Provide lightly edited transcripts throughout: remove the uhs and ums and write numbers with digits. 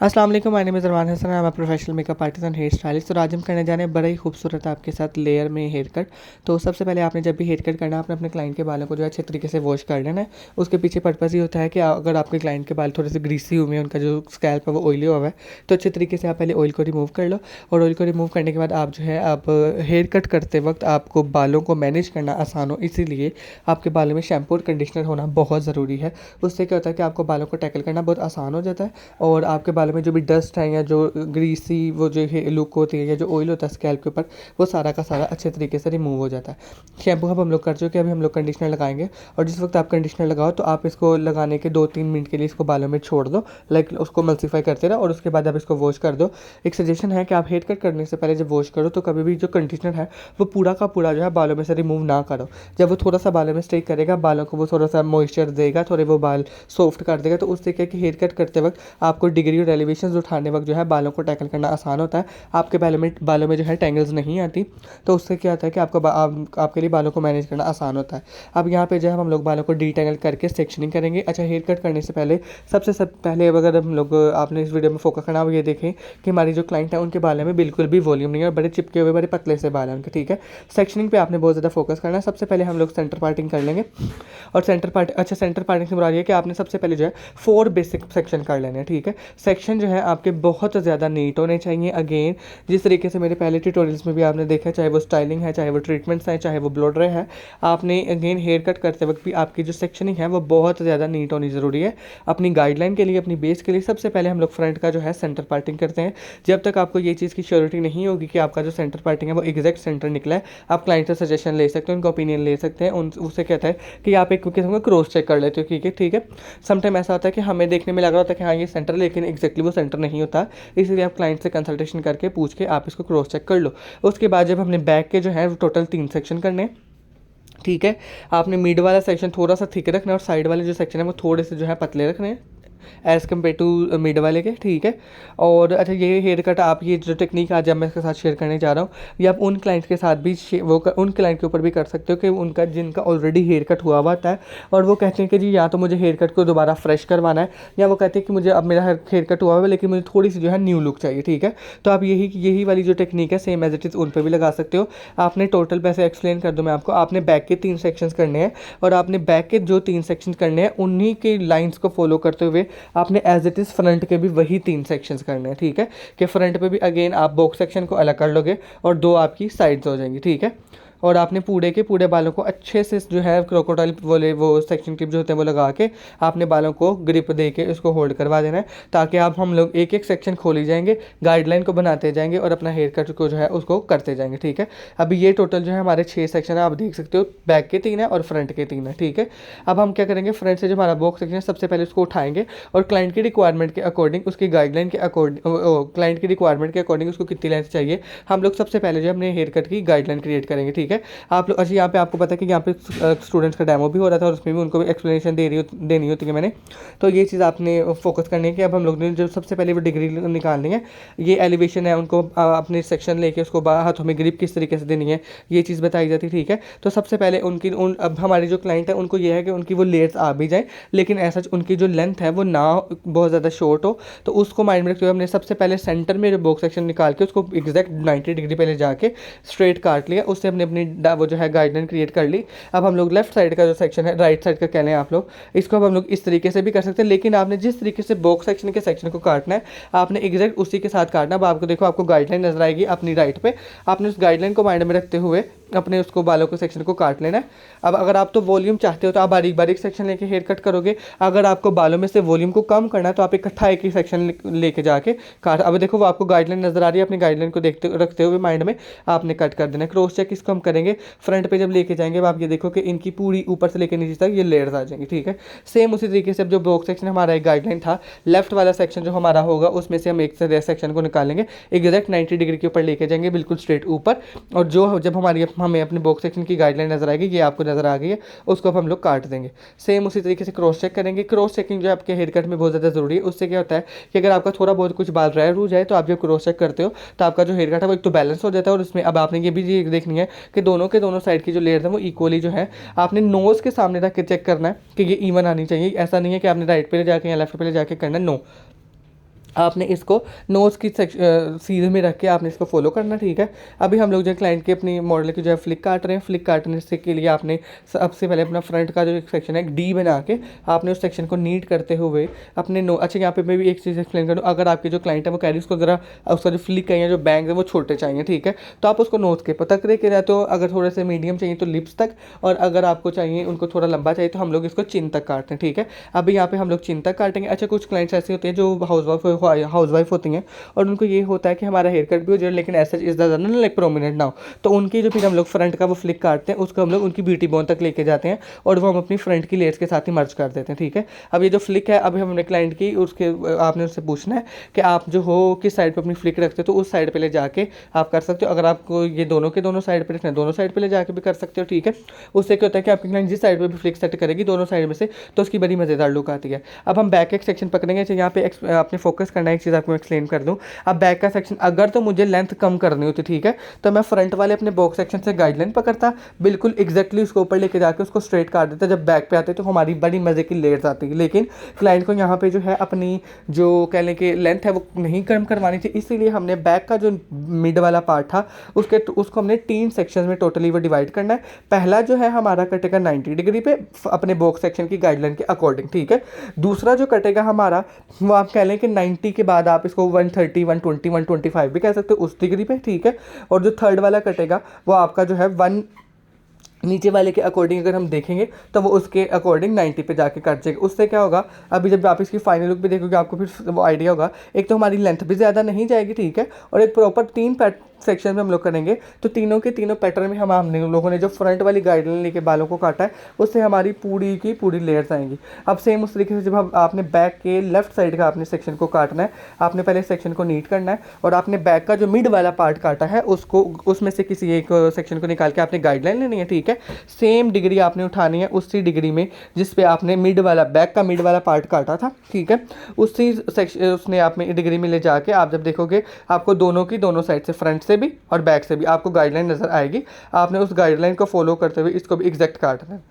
अस्सलाम वालेकुम, my name is Armaan Hasan, I am a professional makeup artist and hair stylist. तो आज हम करने जा रहे हैं बड़ा ही खूबसूरत आपके साथ लेयर में हेयर कट। तो सबसे पहले आपने जब भी हेयर कट करना है, आपने अपने क्लाइंट के बालों को जो है अच्छे तरीके से वॉश कर लेना है। उसके पीछे पर्पज़ ये होता है कि अगर आपके क्लाइंट के बाल थोड़े से ग्रीसी हुए हैं, उनका जो स्कैल्प है वो ऑयली हुआ है, तो अच्छे तरीके से आप पहले ऑयल को रिमूव कर लो। और ऑयल को रिमूव करने के बाद आप जो है आप हेयर कट करते वक्त आपको बालों को मैनेज करना आसान हो, इसीलिए आपके बालों में शैम्पू और कंडीशनर होना बहुत ज़रूरी है। उससे क्या होता है कि आपको बालों को टैकल करना बहुत आसान हो जाता है और आपके बालों में जो भी डस्ट है या जो ग्रीसी वो जो है लुक होती है या जो ऑयल होता है स्कैल्प के ऊपर, वो सारा का सारा अच्छे तरीके से रिमूव हो जाता है। शैम्पू अब हम लोग कर चुके हैं, अभी हम लोग कंडीशनर लगाएंगे। और जिस वक्त आप कंडीशनर लगाओ तो आप इसको लगाने के 2-3 मिनट के लिए इसको बालों में छोड़ दो, लाइक उसको मल्सीफाई करते रहो और उसके बाद आप इसको वॉश कर दो। एक सजेशन है कि आप हेयर कट करने से पहले जब वॉश करो तो कभी भी जो कंडीशनर है वो पूरा का पूरा जो है बालों में से रिमूव ना करो। जब वो थोड़ा सा बालों में स्टे करेगा, बालों को वो थोड़ा सा मॉइस्चर देगा, थोड़े वो बाल सॉफ्ट कर देगा, तो उससे क्या कि हेयर कट करते वक्त आपको डिग्री और एलिवेशन उठाने वक्त जो है बालों को टैकल करना आसान होता है। आपके बालों में जो है टेंगल्स नहीं आती, तो उससे क्या होता है कि आपके लिए बालों को मैनेज करना आसान होता है। अब यहाँ पे जो है हम लोग बालों को डीटेंगल करके सेक्शनिंग करेंगे। अच्छा, हेयर कट करने से पहले सबसे पहले अगर हम लोग आपने इस वीडियो में फोकस करना, वो ये देखें कि हमारी जो क्लाइंट है उनके बालों में बिल्कुल भी वॉल्यूम नहीं है और बड़े चिपके हुए बड़े पतले से बाल हैं उनके, ठीक है। सेक्शनिंग पे आपने बहुत ज़्यादा फोकस करना है। सबसे पहले हम लोग सेंटर पार्टिंग कर लेंगे। और सेंटर पार्टिंग से मुराद ये है कि आपने सबसे पहले जो है 4 बेसिक सेक्शन कर लेने हैं, ठीक है। सेक्शन जो है आपके बहुत ज़्यादा नीट होने चाहिए। अगेन, जिस तरीके से मेरे पहले ट्यूटोरियल्स में भी आपने देखा, चाहे वो स्टाइलिंग है, चाहे वो ट्रीटमेंट्स हैं, चाहे वो ब्लो ड्राई है, आपने अगेन हेयर कट करते वक्त भी आपकी जो सेक्शनिंग है वो बहुत ज़्यादा नीट होनी ज़रूरी है। अपनी गाइडलाइन के लिए, अपनी बेस के लिए सबसे पहले हम लोग फ्रंट का जो है सेंटर पार्टिंग करते हैं। जब तक आपको ये चीज़ की श्योरिटी नहीं होगी कि आपका जो सेंटर पार्टिंग है वो एग्जैक्ट सेंटर निकला है, आप क्लाइंट से सजेशन ले सकते हैं, उनका ओपिनियन ले सकते हैं। उससे कहता है कि आप एक किस्म का क्रॉस चेक कर लेते हो, ठीक है, ठीक है। समटाइम ऐसा होता है कि हमें देखने में लग रहा होता है कि हाँ ये सेंटर, लेकिन एग्जैक्टली वो सेंटर नहीं होता। इसलिए आप क्लाइंट से कंसल्टेशन करके पूछ के आप इसको क्रॉस चेक कर लो। उसके बाद जब हमने बैक के जो है टोटल 3 सेक्शन करने हैं, ठीक है। आपने मिड वाला सेक्शन थोड़ा सा थिक रखना है और साइड वाले जो सेक्शन है वो थोड़े से जो है पतले रखने हैं एज़ कम्पेयर टू मिड वाले के, ठीक है। और अच्छा, ये हेयर कट आप ये जो टेक्निक आज मैं इसके साथ शेयर करने जा रहा हूँ, ये आप उन क्लाइंट के साथ भी उन क्लाइंट के ऊपर भी कर सकते हो कि उनका जिनका ऑलरेडी हेयर कट हुआ होता है और वो कहते हैं कि जी या तो मुझे हेयर कट को दोबारा फ्रेश करवाना है, या वो कहते हैं कि मुझे अब मेरा हेयर कट हुआ हुआ है लेकिन मुझे थोड़ी सी जो है न्यू लुक चाहिए, ठीक है। तो आप यही वाली जो टेक्निक है सेम एज इट इज़ उन पर भी लगा सकते हो। आपने टोटल पैसे एक्सप्लेन कर दूँ मैं आपको, आपने बैक के 3 सेक्शंस करने हैं और आपने बैक के जो 3 सेक्शन करने हैं उन्हीं के लाइन्स को फॉलो करते हुए आपने एज इट इज़ फ्रंट के भी वही 3 सेक्शंस करने हैं, ठीक है। कि फ्रंट पे भी अगेन आप बॉक्स सेक्शन को अलग कर लोगे और 2 आपकी साइड्स हो जाएंगी, ठीक है। और आपने पूरे के पूरे बालों को अच्छे से जो है क्रोकोडाइल वाले वो सेक्शन क्लिप जो होते हैं वो लगा के आपने बालों को ग्रिप दे के उसको होल्ड करवा देना है, ताकि आप हम लोग एक एक सेक्शन खोली जाएंगे, गाइडलाइन को बनाते जाएंगे और अपना हेयर कट को जो है उसको करते जाएंगे, ठीक है। अभी ये टोटल जो है हमारे 6 सेक्शन है, आप देख सकते हो, बैक के 3 है और फ्रंट के 3 है, ठीक है। अब हम क्या करेंगे, फ्रंट से जो हमारा बॉक्स सेक्शन है सबसे पहले उसको उठाएंगे और क्लाइंट की रिक्वायरमेंट के अकॉर्डिंग, उसकी गाइडलाइन के अकॉर्डिंग, क्लाइंट की रिक्वायरमेंट के अकॉर्डिंग उसको कितनी लेंथ चाहिए, हम लोग सबसे पहले जो है अपने हेयर कट की गाइडलाइन क्रिएट करेंगे, ठीक है। आप लोग अच्छा, यहाँ पे आपको पता है कि यहाँ पे स्टूडेंट्स का डेमो भी हो रहा था और उसमें भी उनको भी एक्सप्लेनेशन देनी होती है मैंने। तो ये चीज़ आपने फोकस करनी है कि अब हम लोग ने जो सबसे पहले वो डिग्री निकालनी है, ये एलिवेशन है, उनको अपने सेक्शन लेके उसको हाथों में ग्रिप किस तरीके से देनी है, ये चीज़ बताई जाती है, ठीक है। तो सबसे पहले अब हमारी जो क्लाइंट है उनको ये है कि उनकी वो लेयर्स आ भी जाए, लेकिन ऐसा उनकी जो लेंथ है वो ना बहुत ज़्यादा शॉर्ट हो, तो उसको माइंड में रखते हुए हमने सबसे पहले सेंटर में जो बॉक्स सेक्शन निकाल के उसको एग्जैक्ट 90 डिग्री पहले जाके स्ट्रेट काट लिया, उससे हमने अपनी वो जो है गाइडलाइन क्रिएट कर ली। अब हम लोग लेफ्ट साइड का जो सेक्शन है, राइट साइड का कह लें आप लोग, इसको अब हम लोग इस तरीके से भी कर सकते हैं, लेकिन आपने जिस तरीके से बॉक्स सेक्शन के सेक्शन को काटना है आपने एग्जैक्ट उसी के साथ काटना। अब आपको देखो, आपको गाइडलाइन नजर आएगी अपनी राइट पे, आपने उस गाइडलाइन को माइंड में रखते हुए अपने उसको बालों के सेक्शन को काट लेना है। अब अगर आप तो वॉल्यूम चाहते हो तो आप बारीक बारीक सेक्शन लेके हेयर कट करोगे, अगर आपको बालों में से वॉल्यूम को कम करना है तो आप इकट्ठा एक ही सेक्शन लेके जाके काट। अब देखो वो आपको गाइडलाइन नजर आ रही है, अपनी गाइडलाइन को देखते रखते हुए माइंड में आपने कट कर देना है। क्रॉस चेक इसको हम करेंगे फ्रंट पे जब लेके जाएंगे, आप ये देखो कि इनकी पूरी ऊपर से लेकर नीचे तक ये लेयर्स आ जाएंगी, ठीक है। सेम उसी तरीके से अब जो बॉक्स सेक्शन हमारा एक गाइडलाइन था, लेफ्ट वाला सेक्शन जो हमारा होगा उसमें से हम एक से सेक्शन को निकालेंगे, एग्जैक्ट 90 डिग्री के ऊपर लेके जाएंगे, बिल्कुल स्ट्रेट ऊपर। और जो जब हमें अपने बॉक्स सेक्शन की गाइडलाइन नजर आएगी, ये आपको नजर आ गई है, उसको अब हम लोग काट देंगे। सेम उसी तरीके से क्रॉस चेक करेंगे। क्रॉस चेकिंग जो आपके हेयर कट में बहुत ज़्यादा जरूरी है, उससे क्या होता है कि अगर आपका थोड़ा बहुत कुछ बाल ड्राई हो जाए तो आप जब क्रॉस चेक करते हो तो आपका जो हेयर कट है वो एक तो बैलेंस हो जाता है, और उसमें अब आपने ये भी देखनी है कि दोनों के दोनों साइड की जो लेयर है वो इक्वली जो है आपने नोज़ के सामने तक चेक करना है कि ये इवन आनी चाहिए। ऐसा नहीं है कि आपने राइट पे ले जाके या लेफ्ट पे ले जाके करना है, नो। आपने इसको नोज़ की सीध में रख के आपने इसको फॉलो करना, ठीक है। अभी हम लोग जो है क्लाइंट के अपनी मॉडल की जो है फ्लिक काट रहे हैं। फ्लिक काटने से के लिए आपने सबसे पहले अपना फ्रंट का जो एक सेक्शन है एक डी बना के आपने उस सेक्शन को नीट करते हुए अपने नो अच्छा यहाँ पे मैं भी एक चीज़ एक्सप्लेन करूँ, अगर आपके जो क्लाइंट है वो कैरी उसको ज़रा उसका जो फ्लिक है या जो बैंग है वो छोटे चाहिए, ठीक है, तो आप उसको नोज़ के तक लेके जाते हो। अगर थोड़े से मीडियम चाहिए तो लिप्स तक, और अगर आपको चाहिए उनको थोड़ा लंबा चाहिए तो हम लोग इसको चिन तक काटते हैं, ठीक है। अभी यहाँ पे हम लोग चिन तक काटेंगे। अच्छा, कुछ क्लाइंट्स ऐसे होते हैं जो हाउस वाइफ होती हैं और उनको ये होता है कि हमारा हेयर कट भी हो जाए लेकिन ऐसा इज द ना लाइक प्रोमिनेंट ना हो, तो उनकी जो फिर हम लोग फ्रंट का वो फ्लिक काटते हैं उसको हम लोग उनकी ब्यूटी बोन तक लेके जाते हैं और वो हम अपनी फ्रंट की लेयर्स के साथ ही मर्ज कर देते हैं, ठीक है। अब ये जो फ्लिक है अभी हमने क्लाइंट की उसके आपने उससे पूछना है कि आप जो हो किस साइड पर अपनी फ्लिक रखते हो, तो उस साइड पर ले जाके आप कर सकते हो। अगर आपको ये दोनों के दोनों साइड पर रखना है दोनों साइड पर ले जाके भी कर सकते हो, ठीक है। उससे क्या होता है कि आपकी क्लाइंट जिस साइड पर भी फ्लिक सेट करेगी दोनों साइड में से, तो उसकी बड़ी मज़ेदार लुक आती है। अब हम बैक एक सेक्शन पकड़ेंगे। यहाँ पे आपने फोकस करना है, एक चीज़ आपको एक्सप्लेन कर दूँ। अब बैक का सेक्शन अगर तो मुझे लेंथ कम करनी होती, ठीक है, तो मैं फ्रंट वाले अपने बॉक्स सेक्शन से गाइडलाइन पकड़ता, बिल्कुल एग्जैक्टली उसको ऊपर लेके जाकर उसको स्ट्रेट काट देता। जब बैक पे आते तो हमारी बड़ी मज़े की लेयर्स आती है, लेकिन क्लाइंट को यहाँ पे जो है अपनी जो कह लें कि लेंथ है वो नहीं कम करवानी थी, इसीलिए हमने बैक का जो मिड वाला पार्ट था उसको हमने 3 सेक्शन में टोटली वो डिवाइड करना है। पहला जो है हमारा कटेगा 90 डिग्री पे अपने बॉक्स सेक्शन की गाइडलाइन के अकॉर्डिंग, ठीक है। दूसरा जो कटेगा हमारा वो आप कह लें कि 90 के बाद आप इसको 130 120 125 भी कह सकते हो उस डिग्री पे, ठीक है। और जो थर्ड वाला कटेगा वो आपका जो है नीचे वाले के अकॉर्डिंग अगर हम देखेंगे तो वो उसके अकॉर्डिंग 90 पे जाके कट जाएगा। उससे क्या होगा, अभी जब आप इसकी फाइनल लुक भी देखोगे आपको फिर वो आइडिया होगा, एक तो हमारी लेंथ भी ज़्यादा नहीं जाएगी, ठीक है, और एक प्रॉपर 3 सेक्शन में हम लोग करेंगे तो तीनों के तीनों पैटर्न में हमने लोगों ने जो फ्रंट वाली गाइडलाइन लेके बालों को काटा है उससे हमारी पूरी की पूरी लेयर्स आएंगी। अब सेम उस तरीके से जब हम आपने बैक के लेफ्ट साइड का आपने सेक्शन को काटना है, आपने पहले सेक्शन को नीट करना है और आपने बैक का जो मिड वाला पार्ट काटा है उसको उसमें से किसी एक सेक्शन को निकाल के आपने गाइडलाइन लेनी है, ठीक है। सेम डिग्री आपने उठानी है उसी डिग्री में जिस पे आपने मिड वाला बैक का मिड वाला पार्ट काटा था, ठीक है, उसी सेक्शन उसने आप में डिग्री में ले जाके आप जब देखोगे आपको दोनों की दोनों साइड से फ्रंट से भी और बैक से भी आपको गाइडलाइन नज़र आएगी। आपने उस गाइडलाइन को फॉलो करते हुए इसको भी एग्जैक्ट काटना है।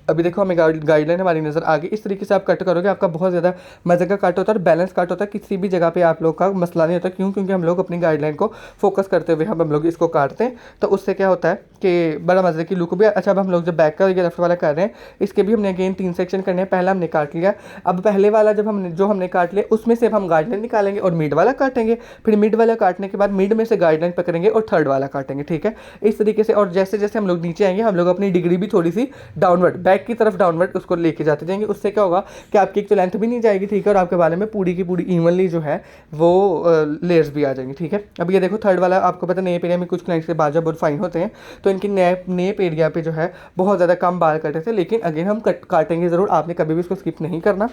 अभी देखो हमें गाइडलाइन हमारी नज़र आ गई। इस तरीके से आप कट करोगे आपका बहुत ज़्यादा मज़े का कट होता है और बैलेंस कट होता है, किसी भी जगह पे आप लोग का मसला नहीं होता। क्यों? क्योंकि हम लोग अपनी गाइडलाइन को फोकस करते हुए हम लोग इसको काटते हैं, तो उससे क्या होता है कि बड़ा मज़े की लुक भी। अच्छा, अब हम लोग जब बैक का ये लेफ्ट वाला कर रहे हैं इसके भी हमने अगेन 3 सेक्शन करने हैं। पहला हमने काट लिया, अब पहले वाला जब हमने काट लिया उसमें से हम गाइडलाइन निकालेंगे और मिड वाला काटेंगे, फिर मिड वाला काटने के बाद मिड में से गाइडलाइन पकड़ेंगे और थर्ड वाला काटेंगे, ठीक है, इस तरीके से। और जैसे जैसे हम लोग नीचे आएंगे हम लोग अपनी डिग्री भी थोड़ी सी डाउनवर्ड बैक की तरफ डाउनवर्ड उसको लेके जाते जाएंगे। उससे क्या होगा कि आपकी एक तो लेंथ भी नहीं जाएगी, ठीक है, और आपके बालों में पूरी की पूरी इवनली जो है वो लेयर्स भी आ जाएंगी, ठीक है। अब ये देखो थर्ड वाला, आपको पता है नेप एरिया में कुछ क्लाइंट्स के बाल जब बहुत फाइन होते हैं तो इनकी नेप एरिया पे जो है बहुत ज़्यादा कम बाल कटे थे, लेकिन अगेन हम काटेंगे ज़रूर, आपने कभी भी इसको स्किप नहीं करना।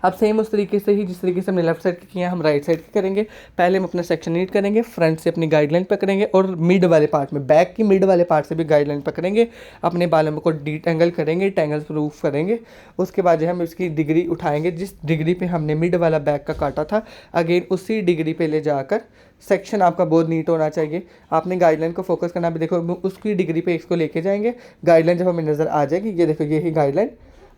अब सेम उस तरीके से ही जिस तरीके से हमने लेफ्ट साइड की किया हम राइट साइड की करेंगे। पहले हम अपना सेक्शन नीट करेंगे, फ्रंट से अपनी गाइडलाइन पकड़ेंगे और मिड वाले पार्ट में बैक की मिड वाले पार्ट से भी गाइडलाइन पकड़ेंगे, अपने बालों को डीटेंगल करेंगे, टेंगल प्रूफ करेंगे। उसके बाद जो हम इसकी डिग्री उठाएंगे जिस डिग्री पे हमने मिड वाला बैक का काटा था, अगेन उसी डिग्री पे ले जाकर सेक्शन आपका बहुत नीट होना चाहिए। आपने गाइडलाइन को फोकस करना, भी देखो उसकी डिग्री पे इसको लेके जाएंगे, गाइडलाइन जब हमें नज़र आ जाएगी, ये देखो ये ही गाइडलाइन,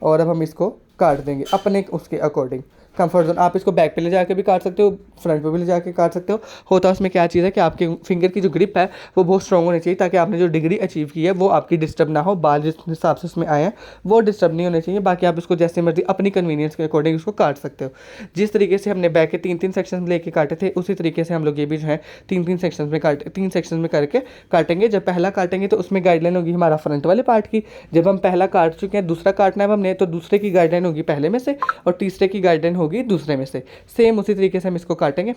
और अब हम इसको काट देंगे अपने उसके अकॉर्डिंग कंफर्ट जोन। आप इसको बैक पे ले जाके भी काट सकते हो, फ्रंट पे भी ले जाके काट सकते हो। होता है उसमें क्या चीज़ है कि आपके फिंगर की जो ग्रिप है वो बहुत स्ट्रॉन्ग होनी चाहिए ताकि आपने जो डिग्री अचीव की है वो आपकी डिस्टर्ब ना हो, बाल जिस हिसाब से उसमें आए हैं वो डिस्टर्ब नहीं होने चाहिए। बाकी आप इसको जैसे मर्जी अपनी कन्वीनियंस के अकॉर्डिंग उसको काट सकते हो। जिस तरीके से हमने बैक के 3-3 सेक्शन लेके काटे थे उसी तरीके से हम लोग ये भी जो है 3-3 सेक्शन में काटे 3 सेक्शन में करके काटेंगे। जब पहला काटेंगे तो उसमें गाइडलाइन होगी हमारा फ्रंट वाले पार्ट की, जब हम पहला काट चुके हैं दूसरा काटना है हमने तो दूसरे की गाइडलाइन होगी पहले में से और तीसरे की गाइडलाइन होगी दूसरे में से। सेम उसी तरीके से हम इसको काटेंगे।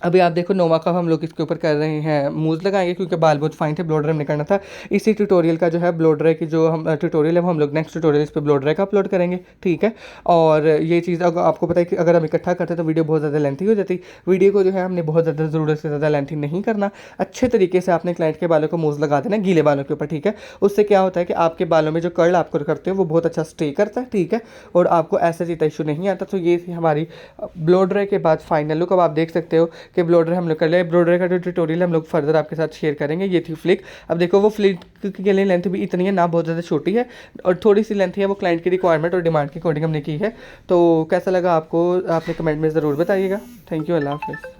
अभी आप देखो नोवा का हम लोग इसके ऊपर कर रहे हैं, मूज लगाएंगे क्योंकि बाल बहुत फाइन थे, ब्लो ड्राई हमने करना था। इसी ट्यूटोरियल का जो है ब्लो ड्राई की जो हम ट्यूटोरियल है वो हम लोग नेक्स्ट ट्यूटोरियल इस पर ब्लो ड्राई का अपलोड करेंगे, ठीक है। और ये चीज़ अगर आपको पता है कि अगर हम इकट्ठा करते तो वीडियो बहुत ज़्यादा लेंथी हो जाती। वीडियो को जो है हमने बहुत ज़्यादा ज़रूरत से ज़्यादा लेंथी नहीं करना, अच्छे तरीके से आपने क्लाइंट के बालों को मूज लगा देना गीले बालों के ऊपर, ठीक है। उससे क्या होता है कि आपके बालों में जो कर्ल आपको करते हो वो बहुत अच्छा स्टे करता है, ठीक है, और आपको ऐसा चीज़ इशू नहीं आता। तो ये थी हमारी ब्लो ड्राई के बाद फाइनल लुक। अब आप देख सकते हो कि ब्लोडर हम लोग कर ले। ब्लोडर का जो ट्यूटोरियल हम लोग फर्दर आपके साथ शेयर करेंगे। ये थी फ्लिक। अब देखो वो फ्लिक के लिए लेंथ भी इतनी है ना, बहुत ज़्यादा छोटी है और थोड़ी सी लेंथ है, वो क्लाइंट की रिक्वायरमेंट और डिमांड के अकॉर्डिंग हमने की है। तो कैसा लगा आपको, आपने कमेंट में ज़रूर बताइएगा। थैंक यू, अल्लाह हाफ़िज़।